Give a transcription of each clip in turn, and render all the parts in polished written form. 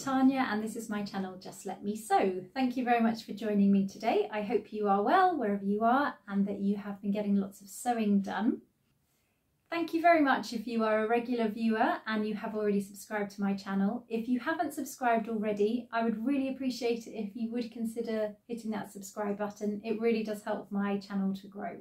Tanya and this is my channel Just Let Me Sew. Thank you very much for joining me today. I hope you are well wherever you are and that you have been getting lots of sewing done. Thank you very much if you are a regular viewer and you have already subscribed to my channel. If you haven't subscribed already, I would really appreciate it if you would consider hitting that subscribe button. It really does help my channel to grow.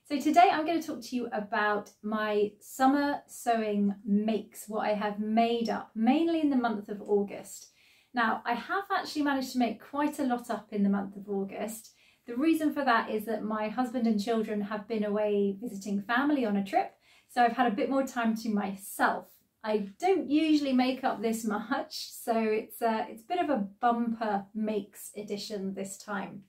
So today I'm going to talk to you about my summer sewing makes, what I have made up, mainly in the month of August. Now, I have actually managed to make quite a lot up in the month of August. The reason for that is that my husband and children have been away visiting family on a trip, so I've had a bit more time to myself. I don't usually make up this much, so it's a bit of a bumper makes edition this time.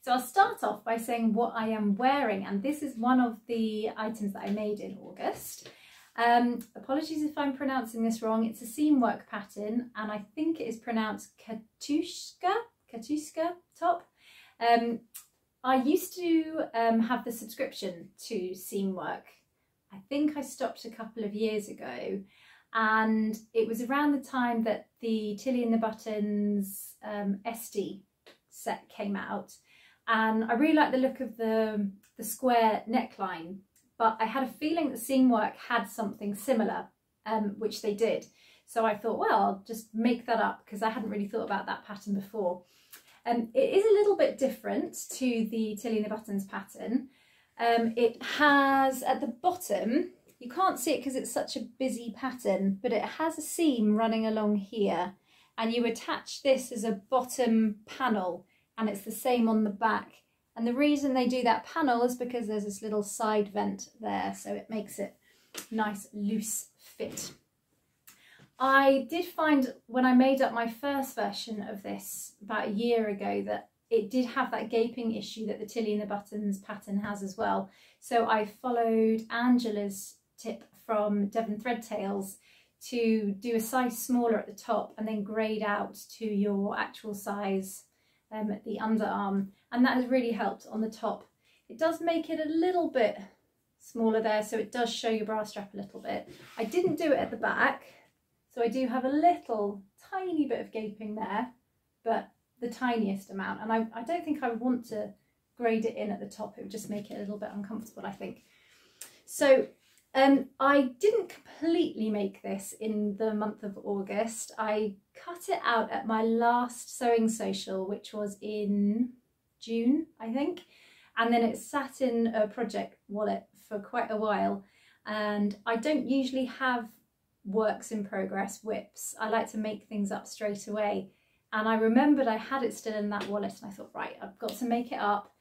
So I'll start off by saying what I am wearing, and this is one of the items that I made in August. Apologies if I'm pronouncing this wrong. It's a seam work pattern and I think it is pronounced Katushka top. I used to have the subscription to seam work. I think I stopped a couple of years ago, and it was around the time that the Tilly and the Buttons SD set came out. And I really like the look of the square neckline, but I had a feeling that seam work had something similar, which they did. So I thought, well, I'll just make that up because I hadn't really thought about that pattern before. It is a little bit different to the Tilly and the Buttons pattern. It has at the bottom, you can't see it because it's such a busy pattern, but it has a seam running along here, and you attach this as a bottom panel. And it's the same on the back. And the reason they do that panel is because there's this little side vent there, so it makes it nice loose fit. I did find when I made up my first version of this about a year ago that it did have that gaping issue that the Tilly and the Buttons pattern has as well. So I followed Angela's tip from Devon Thread Tails to do a size smaller at the top and then grade out to your actual size at the underarm, and that has really helped on the top. It does make it a little bit smaller there, so it does show your bra strap a little bit. I didn't do it at the back, so I do have a little tiny bit of gaping there, but the tiniest amount, and I don't think I would want to grade it in at the top. It would just make it a little bit uncomfortable, I think. So I didn't completely make this in the month of August. I cut it out at my last sewing social, which was in June, I think. And then it sat in a project wallet for quite a while. And I don't usually have works in progress whips. I like to make things up straight away. And I remembered I had it still in that wallet and I thought, right, I've got to make it up.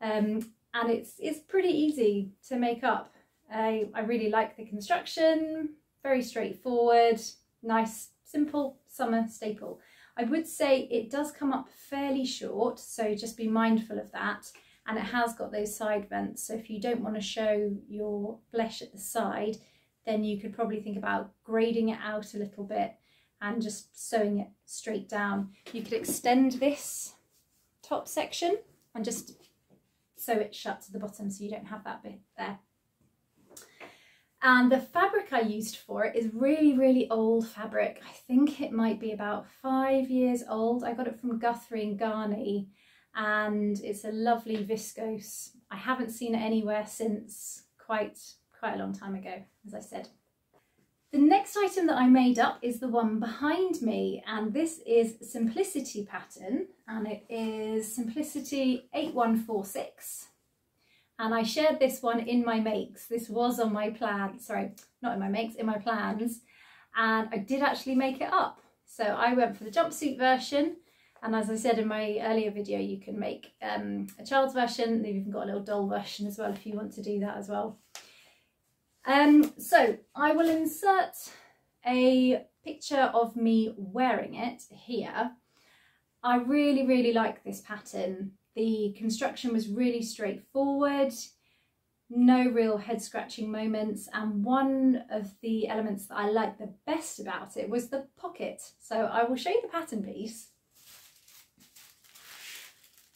And it's pretty easy to make up. I really like the construction, very straightforward, nice, simple summer staple. I would say it does come up fairly short, so just be mindful of that. And it has got those side vents, so if you don't want to show your flesh at the side, then you could probably think about grading it out a little bit and just sewing it straight down. You could extend this top section and just sew it shut to the bottom so you don't have that bit there. And the fabric I used for it is really, really old fabric. I think it might be about 5 years old. I got it from Guthrie and Garney, and it's a lovely viscose. I haven't seen it anywhere since quite a long time ago, as I said. The next item that I made up is the one behind me, and this is Simplicity pattern, and it is Simplicity 8146. And I shared this one in my makes. This was on my plan, sorry, not in my makes, in my plans. And I did actually make it up. So I went for the jumpsuit version. And as I said in my earlier video, you can make a child's version. They've even got a little doll version as well if you want to do that as well. So I will insert a picture of me wearing it here. I really, really like this pattern. The construction was really straightforward, no real head scratching moments, and one of the elements that I liked the best about it was the pocket. So I will show you the pattern piece.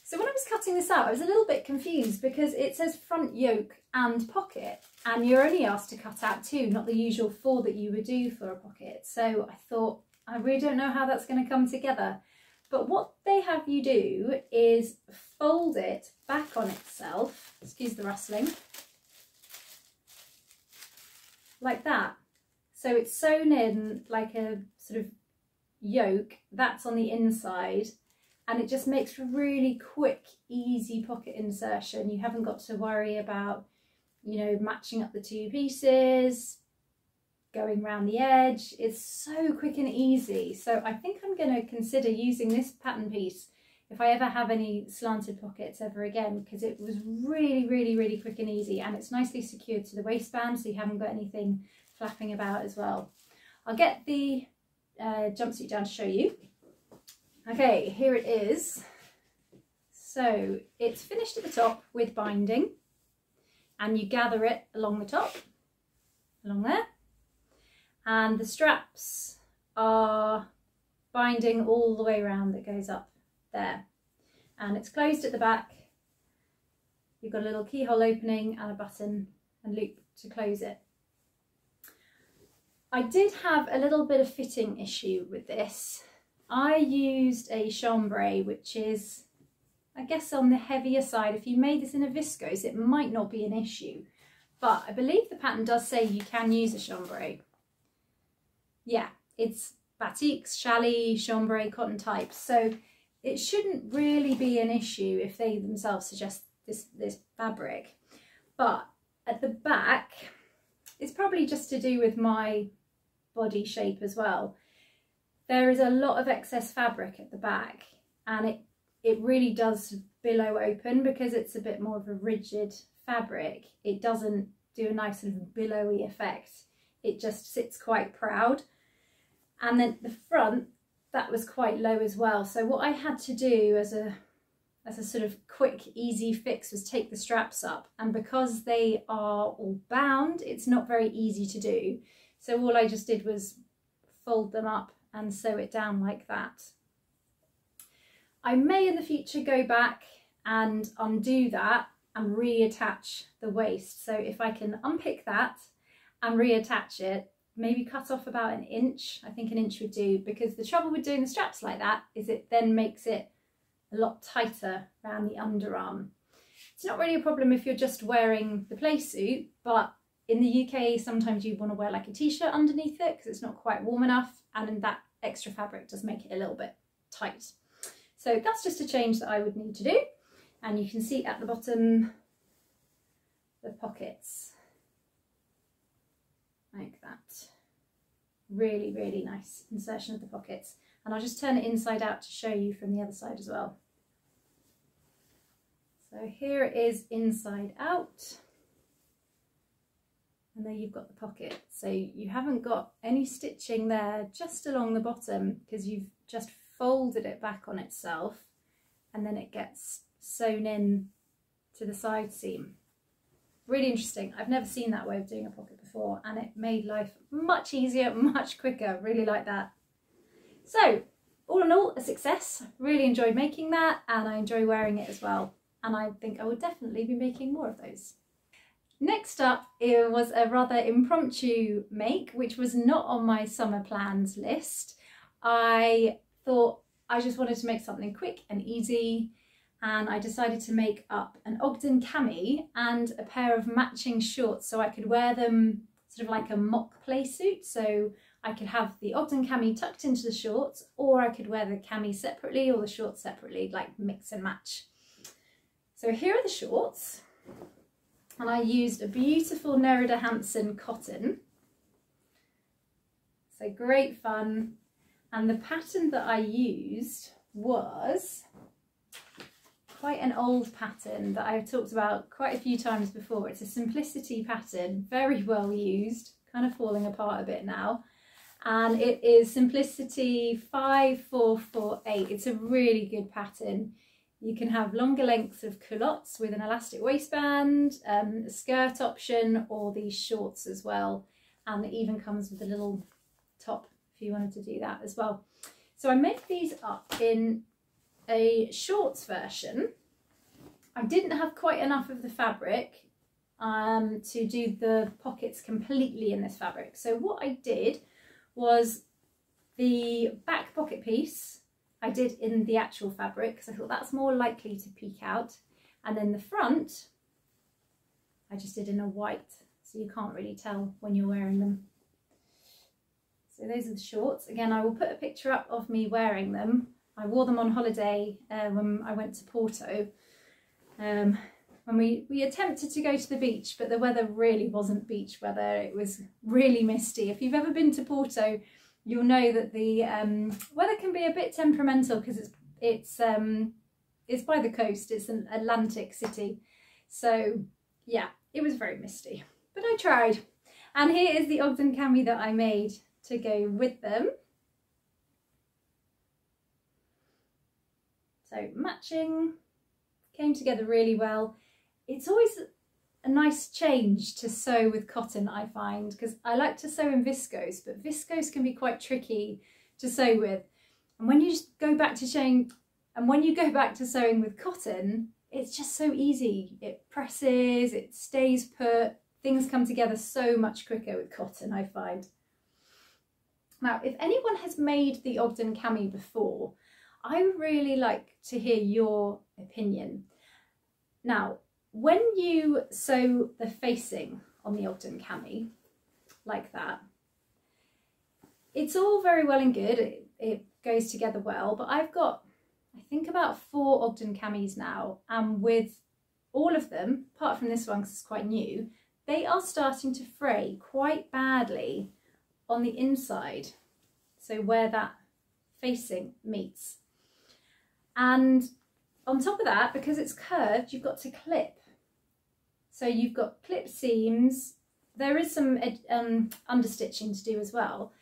So when I was cutting this out, I was a little bit confused because it says front yoke and pocket, and you're only asked to cut out 2, not the usual 4 that you would do for a pocket. So I thought, I really don't know how that's going to come together. But what they have you do is fold it back on itself, excuse the rustling, like that. So it's sewn in like a sort of yoke, that's on the inside, and it just makes for really quick, easy pocket insertion. You haven't got to worry about, you know, matching up the two pieces, going around the edge. It's so quick and easy. So I think I'm going to consider using this pattern piece if I ever have any slanted pockets ever again, because it was really quick and easy, and it's nicely secured to the waistband, so you haven't got anything flapping about as well. I'll get the jumpsuit down to show you. Okay, here it is. So it's finished at the top with binding, and you gather it along the top, along there. And the straps are binding all the way around that goes up there. And it's closed at the back. You've got a little keyhole opening and a button and loop to close it. I did have a little bit of fitting issue with this. I used a chambray, which is, I guess, on the heavier side. If you made this in a viscose, it might not be an issue. But I believe the pattern does say you can use a chambray. Yeah, it's batiks, challis, chambray, cotton types, so it shouldn't really be an issue if they themselves suggest this fabric. But at the back, it's probably just to do with my body shape as well. There is a lot of excess fabric at the back, and it really does billow open because it's a bit more of a rigid fabric. It doesn't do a nice sort of billowy effect. It just sits quite proud. And then the front, that was quite low as well. So what I had to do as a sort of quick, easy fix was take the straps up. And because they are all bound, it's not very easy to do. So all I just did was fold them up and sew it down like that. I may in the future go back and undo that and reattach the waist. So if I can unpick that and reattach it, maybe cut off about an inch. I think an inch would do, because the trouble with doing the straps like that is it then makes it a lot tighter around the underarm. It's not really a problem if you're just wearing the play suit, but in the UK sometimes you want to wear like a t-shirt underneath it because it's not quite warm enough, and then that extra fabric does make it a little bit tight. So that's just a change that I would need to do. And you can see at the bottom the pockets. Like that. Really nice insertion of the pockets. And I'll just turn it inside out to show you from the other side as well. So here it is inside out. And there you've got the pocket. So you haven't got any stitching there just along the bottom because you've just folded it back on itself, and then it gets sewn in to the side seam. Really interesting. I've never seen that way of doing a pocket before, and it made life much easier, much quicker. Really like that. So all in all, a success. Really enjoyed making that, and I enjoy wearing it as well. And I think I will definitely be making more of those. Next up, it was a rather impromptu make, which was not on my summer plans list. I thought I just wanted to make something quick and easy, and I decided to make up an Ogden cami and a pair of matching shorts so I could wear them sort of like a mock play suit. So I could have the Ogden cami tucked into the shorts, or I could wear the cami separately or the shorts separately, like mix and match. So here are the shorts, and I used a beautiful Nerida Hansen cotton. So great fun. And the pattern that I used was quite an old pattern that I've talked about quite a few times before. It's a simplicity pattern, very well used, kind of falling apart a bit now. And it is Simplicity 5448. It's a really good pattern. You can have longer lengths of culottes with an elastic waistband, a skirt option, or these shorts as well. And it even comes with a little top if you wanted to do that as well. So I made these up in a shorts version. I didn't have quite enough of the fabric to do the pockets completely in this fabric. So what I did was The back pocket piece I did in the actual fabric because I thought that's more likely to peek out, and then the front I just did in a white, so you can't really tell when you're wearing them. So those are the shorts. Again, I will put a picture up of me wearing them. I wore them on holiday when I went to Porto. When we attempted to go to the beach, but the weather really wasn't beach weather. It was really misty. If you've ever been to Porto, you'll know that the weather can be a bit temperamental because it's by the coast. It's an Atlantic city. So yeah, it was very misty, but I tried. And here is the Ogden cami that I made to go with them. So matching, came together really well. It's always a nice change to sew with cotton, I find, because I like to sew in viscose, but viscose can be quite tricky to sew with. And when you just go back to sewing, and when you go back to sewing with cotton, it's just so easy. It presses, it stays put, things come together so much quicker with cotton, I find. Now, if anyone has made the Ogden cami before, I would really like to hear your opinion. Now, when you sew the facing on the Ogden cami, like that, it's all very well and good, it goes together well, but I've got, I think, about 4 Ogden camis now, and with all of them, apart from this one because it's quite new, they are starting to fray quite badly on the inside, so where that facing meets. And on top of that, because it's curved, you've got to clip. So you've got clip seams. There is some understitching to do as well.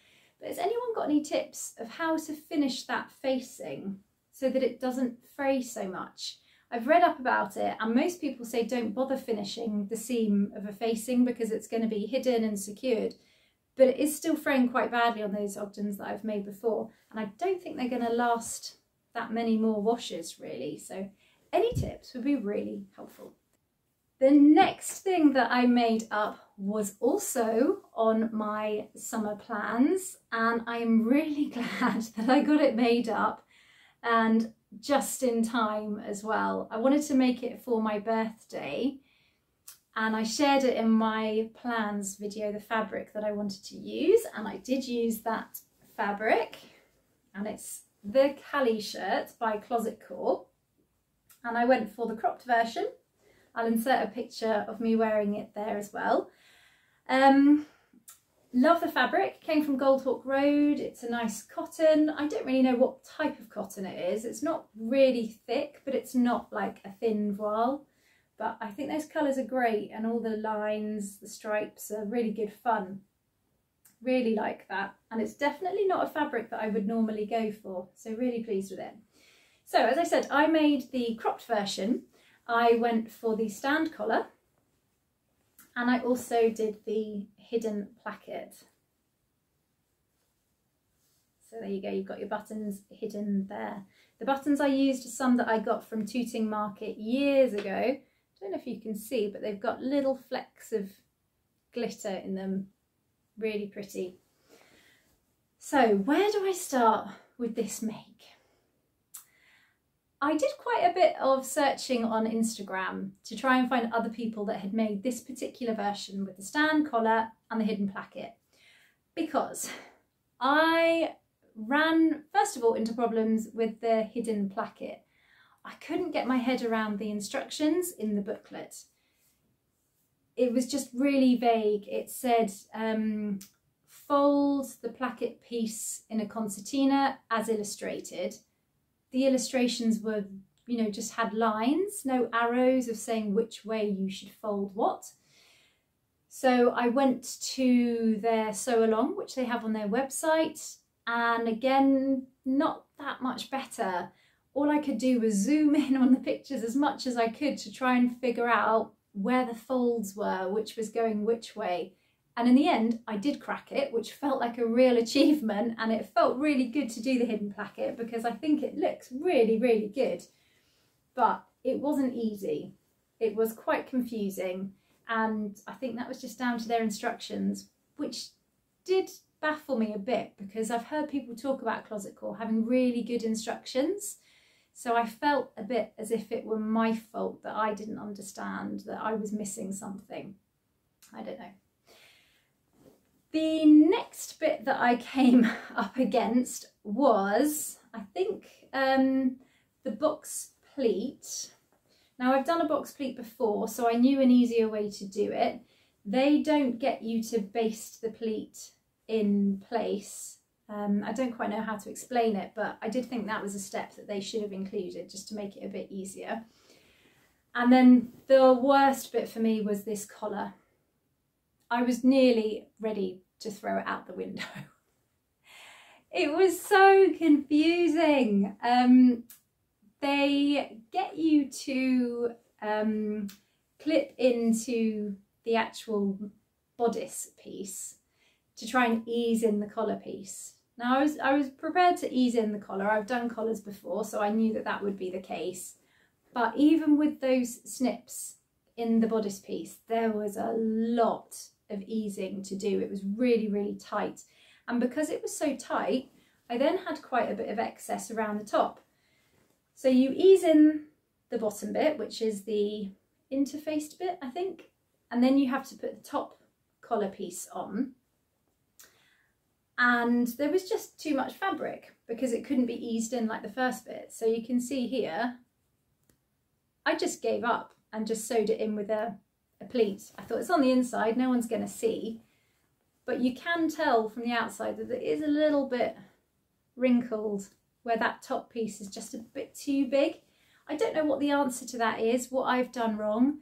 But has anyone got any tips of how to finish that facing so that it doesn't fray so much? I've read up about it, and most people say don't bother finishing the seam of a facing because it's going to be hidden and secured. But it is still fraying quite badly on those Ogdens that I've made before, and I don't think they're going to last that many more washes really. So any tips would be really helpful. The next thing that I made up was also on my summer plans, and I'm really glad that I got it made up, and just in time as well. I wanted to make it for my birthday, and I shared it in my plans video, the fabric that I wanted to use, and I did use that fabric, and it's the Cali shirt by Closet Core, and I went for the cropped version. I'll insert a picture of me wearing it there as well. Love the fabric, came from Goldhawk Road. It's a nice cotton. I don't really know what type of cotton it is. It's not really thick, but it's not like a thin voile. But I think those colours are great, and all the lines, the stripes are really good fun. Really like that. And it's definitely not a fabric that I would normally go for. So really pleased with it. So as I said, I made the cropped version. I went for the stand collar, and I also did the hidden placket. So there you go, you've got your buttons hidden there. The buttons I used are some that I got from Tooting Market years ago. I don't know if you can see, but they've got little flecks of glitter in them. Really pretty. So where do I start with this make? I did quite a bit of searching on Instagram to try and find other people that had made this particular version with the stand collar and the hidden placket, because I ran first of all into problems with the hidden placket. I couldn't get my head around the instructions in the booklet. It was just really vague. It said fold the placket piece in a concertina as illustrated. The illustrations were, you know, just had lines, no arrows of saying which way you should fold what. So I went to their sew along, which they have on their website, and again, not that much better. All I could do was zoom in on the pictures as much as I could to try and figure out where the folds were, which was going which way. And in the end, I did crack it, which felt like a real achievement, and it felt really good to do the hidden placket because I think it looks really, really good. But it wasn't easy. It was quite confusing, and I think that was just down to their instructions, which did baffle me a bit because I've heard people talk about closet core having really good instructions. So I felt a bit as if it were my fault that I didn't understand, that I was missing something. I don't know. The next bit that I came up against was, I think, the box pleat. Now I've done a box pleat before, so I knew an easier way to do it. They don't get you to baste the pleat in place. I don't quite know how to explain it, but I did think that was a step that they should have included just to make it a bit easier. And then the worst bit for me was this collar. I was nearly ready to throw it out the window. It was so confusing. They get you to clip into the actual bodice piece to try and ease in the collar piece. Now I was prepared to ease in the collar. I've done collars before, so I knew that that would be the case. But even with those snips in the bodice piece, there was a lot of easing to do. It was really, really tight. And because it was so tight, I then had quite a bit of excess around the top. So you ease in the bottom bit, which is the interfaced bit, I think, and then you have to put the top collar piece on. And there was just too much fabric because it couldn't be eased in like the first bit. So you can see here, I just gave up and just sewed it in with a pleat. I thought it's on the inside, no one's going to see, but you can tell from the outside that it is a little bit wrinkled where that top piece is just a bit too big. I don't know what the answer to that is, what I've done wrong.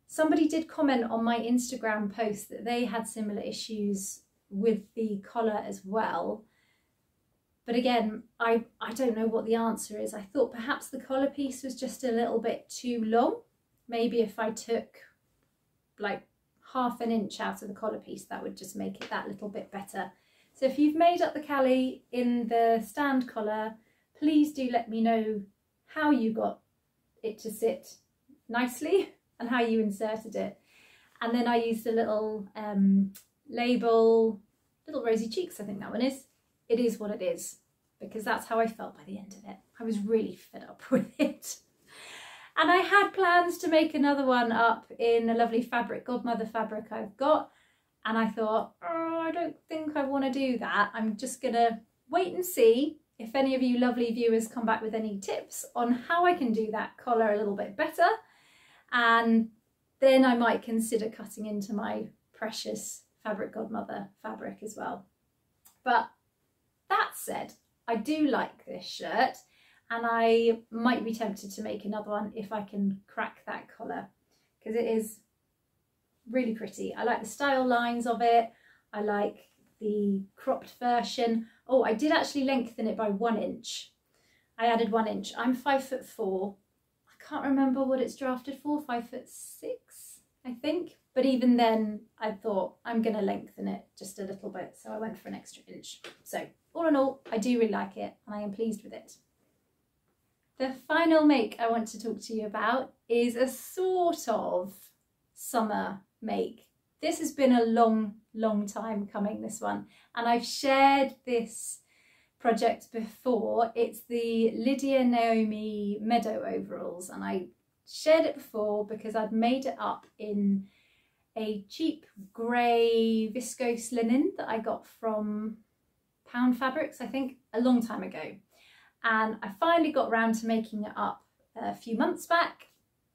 Somebody did comment on my Instagram post that they had similar issues with the collar as well. But again, I don't know what the answer is. I thought perhaps the collar piece was just a little bit too long. Maybe if I took like ½ an inch out of the collar piece, that would just make it that little bit better. So if you've made up the Callie in the stand collar, please do let me know how you got it to sit nicely and how you inserted it. And then I used a little label, Little Rosy Cheeks, I think that one is. It is what it is, because that's how I felt by the end of it. I was really fed up with it. And I had plans to make another one up in a lovely fabric, Godmother fabric I've got. And I thought, oh, I don't think I want to do that. I'm just going to wait and see if any of you lovely viewers come back with any tips on how I can do that collar a little bit better. And then I might consider cutting into my precious Fabric Godmother fabric as well. But that said, I do like this shirt and I might be tempted to make another one if I can crack that collar, because it is really pretty. I like the style lines of it. I like the cropped version. Oh, I did actually lengthen it by 1 inch. I added 1 inch. I'm 5'4". I can't remember what it's drafted for, 5'6", I think. But even then, I thought I'm going to lengthen it just a little bit. So I went for an extra inch. So all in all, I do really like it and I am pleased with it. The final make I want to talk to you about is a sort of summer make. This has been a long time coming, this one, and I've shared this project before. It's the Lydia Naomi Meadow overalls, and I shared it before because I'd made it up in a cheap grey viscose linen that I got from Pound Fabrics, I think, a long time ago. And I finally got around to making it up a few months back,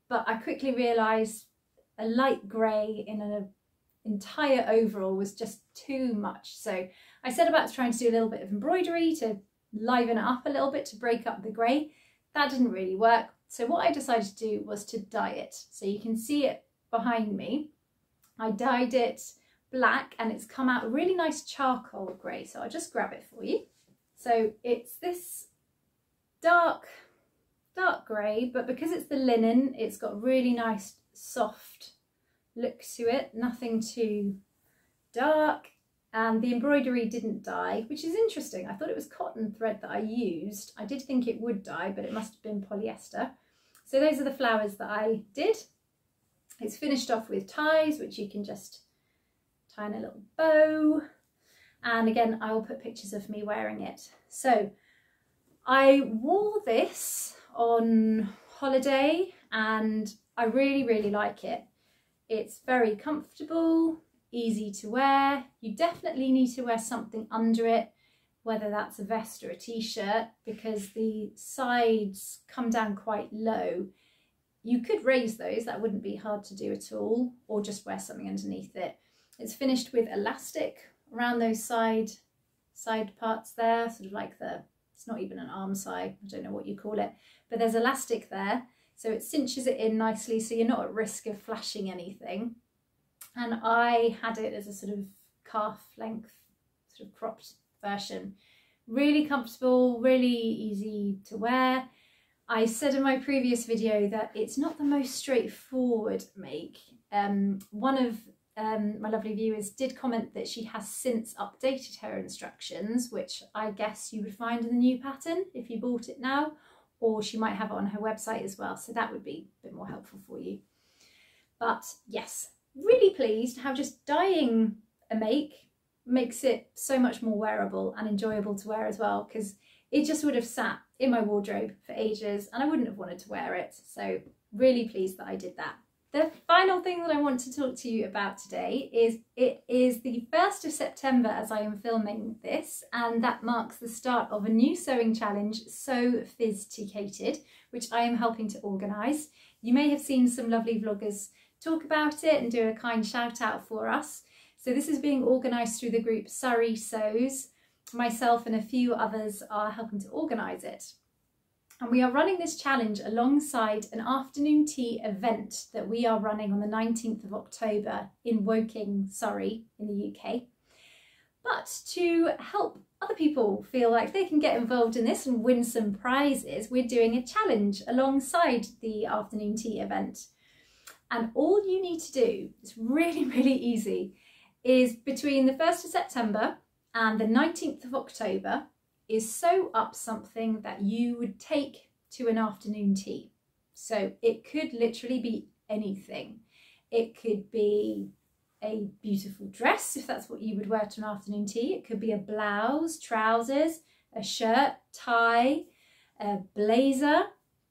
but I quickly realised a light grey in an entire overall was just too much. So I set about trying to do a little bit of embroidery to liven it up a little bit, to break up the grey. That didn't really work. So what I decided to do was to dye it. So you can see it behind me. I dyed it black and it's come out a really nice charcoal grey. So I'll just grab it for you. So it's this dark grey, but because it's the linen, it's got really nice soft look to it, nothing too dark, and the embroidery didn't dye, which is interesting. I thought it was cotton thread that I used. I did think it would dye, but it must have been polyester. So those are the flowers that I did. It's finished off with ties, which you can just tie in a little bow, And again, I will put pictures of me wearing it. So I wore this on holiday and I really like it. It's very comfortable, easy to wear. You definitely need to wear something under it, whether that's a vest or a t-shirt, because the sides come down quite low. You could raise those, that wouldn't be hard to do at all, or just wear something underneath it. It's finished with elastic around those side parts there, sort of like it's not even an arm side, I don't know what you call it, but there's elastic there. So it cinches it in nicely, so you're not at risk of flashing anything. And I had it as a sort of calf length, sort of cropped version. Really comfortable, really easy to wear. I said in my previous video that it's not the most straightforward make. One of my lovely viewers did comment that she has since updated her instructions, which I guess you would find in the new pattern if you bought it now, or she might have it on her website as well, so that would be a bit more helpful for you. But yes, really pleased how just dyeing a make makes it so much more wearable and enjoyable to wear as well, because it just would have sat in my wardrobe for ages and I wouldn't have wanted to wear it. So really pleased that I did that. The final thing that I want to talk to you about today is it is the 1st of September as I am filming this, and that marks the start of a new sewing challenge, So Fizticated, which I am helping to organise. You may have seen some lovely vloggers talk about it and do a kind shout out for us. So this is being organised through the group Surrey Sews. Myself and a few others are helping to organise it. And we are running this challenge alongside an afternoon tea event that we are running on the 19th of October in Woking, Surrey, in the UK. But to help other people feel like they can get involved in this and win some prizes, we're doing a challenge alongside the afternoon tea event. And all you need to do, it's really easy, is between the 1st of September and the 19th of October, is sew up something that you would take to an afternoon tea. So it could literally be anything. It could be a beautiful dress, if that's what you would wear to an afternoon tea. It could be a blouse, trousers, a shirt, tie, a blazer,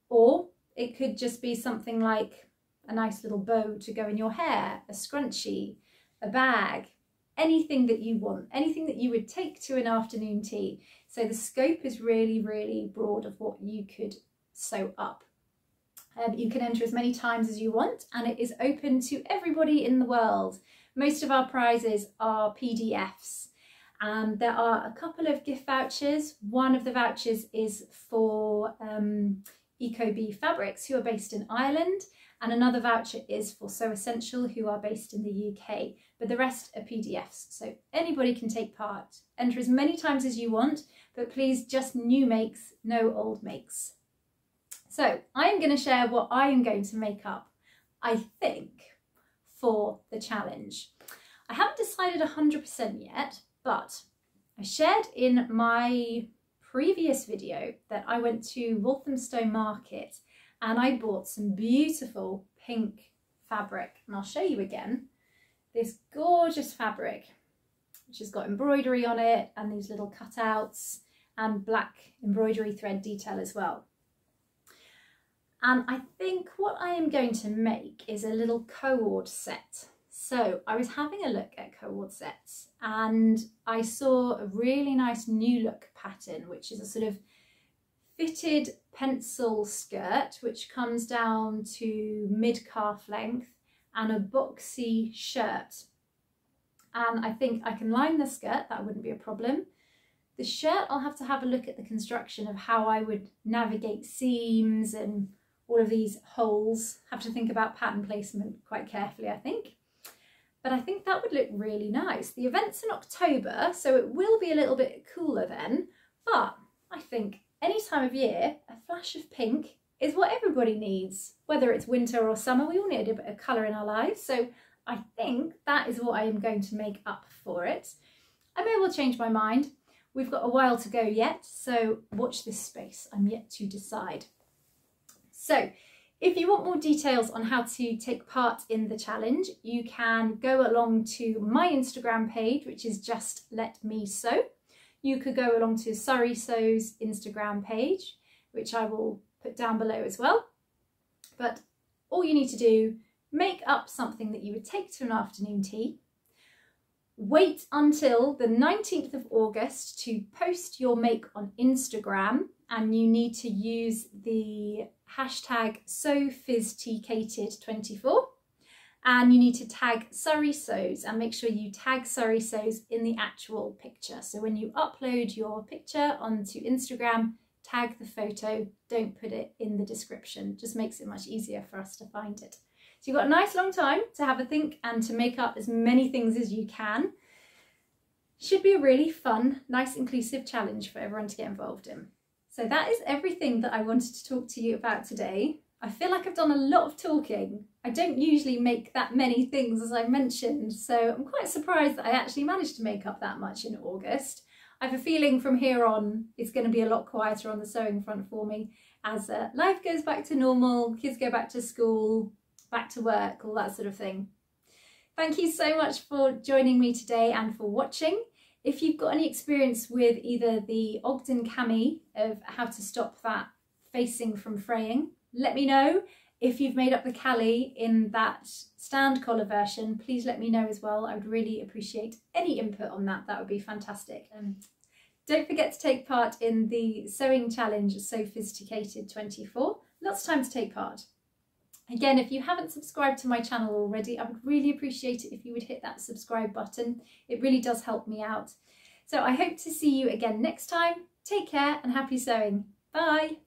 or it could just be something like a nice little bow to go in your hair, a scrunchie, a bag, anything that you want, anything that you would take to an afternoon tea. So the scope is really broad of what you could sew up. You can enter as many times as you want, and it is open to everybody in the world. Most of our prizes are PDFs, and there are a couple of gift vouchers. One of the vouchers is for Ecobee Fabrics, who are based in Ireland, and another voucher is for Sew Essential, who are based in the UK, but the rest are PDFs, so anybody can take part. Enter as many times as you want, but please just new makes, no old makes. So I am going to share what I am going to make up, I think, for the challenge. I haven't decided 100% yet, but I shared in my previous video that I went to Walthamstow Market and I bought some beautiful pink fabric, and I'll show you again. This gorgeous fabric, which has got embroidery on it and these little cutouts and black embroidery thread detail as well. And I think what I am going to make is a little cord set. So I was having a look at cord sets and I saw a really nice new look pattern, which is a sort of fitted pencil skirt, which comes down to mid-calf length, and a boxy shirt. And I think I can line the skirt, that wouldn't be a problem. The shirt, I'll have to have a look at the construction of how I would navigate seams and all of these holes. Have to think about pattern placement quite carefully, I think. But I think that would look really nice. The event's in October, so it will be a little bit cooler then, but I think any time of year, a flash of pink is what everybody needs. Whether it's winter or summer, we all need a bit of colour in our lives. So I think that is what I am going to make up for it. I may well change my mind. We've got a while to go yet, so watch this space. I'm yet to decide. So If you want more details on how to take part in the challenge, you can go along to my Instagram page, which is Just Let Me Sew. You could go along to Surrey Sew's Instagram page, which I will put down below as well. But all you need to do, make up something that you would take to an afternoon tea. Wait until the 19th of August to post your make on Instagram, and you need to use the hashtag SewFizTKated24, and you need to tag Surrey Sews and make sure you tag Surrey Sews in the actual picture. So when you upload your picture onto Instagram, tag the photo, don't put it in the description, just makes it much easier for us to find it. So you've got a nice long time to have a think and to make up as many things as you can. Should be a really fun, nice inclusive challenge for everyone to get involved in. So that is everything that I wanted to talk to you about today. I feel like I've done a lot of talking. I don't usually make that many things, as I mentioned, so I'm quite surprised that I actually managed to make up that much in August. I have a feeling from here on it's going to be a lot quieter on the sewing front for me as life goes back to normal, kids go back to school, back to work, all that sort of thing. Thank you so much for joining me today and for watching. If you've got any experience with either the Ogden cami of how to stop that facing from fraying, let me know. If you've made up the cali in that stand collar version, please let me know as well. I would really appreciate any input on that. That would be fantastic. Don't forget to take part in the sewing challenge SewFizTKated24. Lots of time to take part. Again, if you haven't subscribed to my channel already, I would really appreciate it if you would hit that subscribe button. It really does help me out. So I hope to see you again next time. Take care and happy sewing. Bye.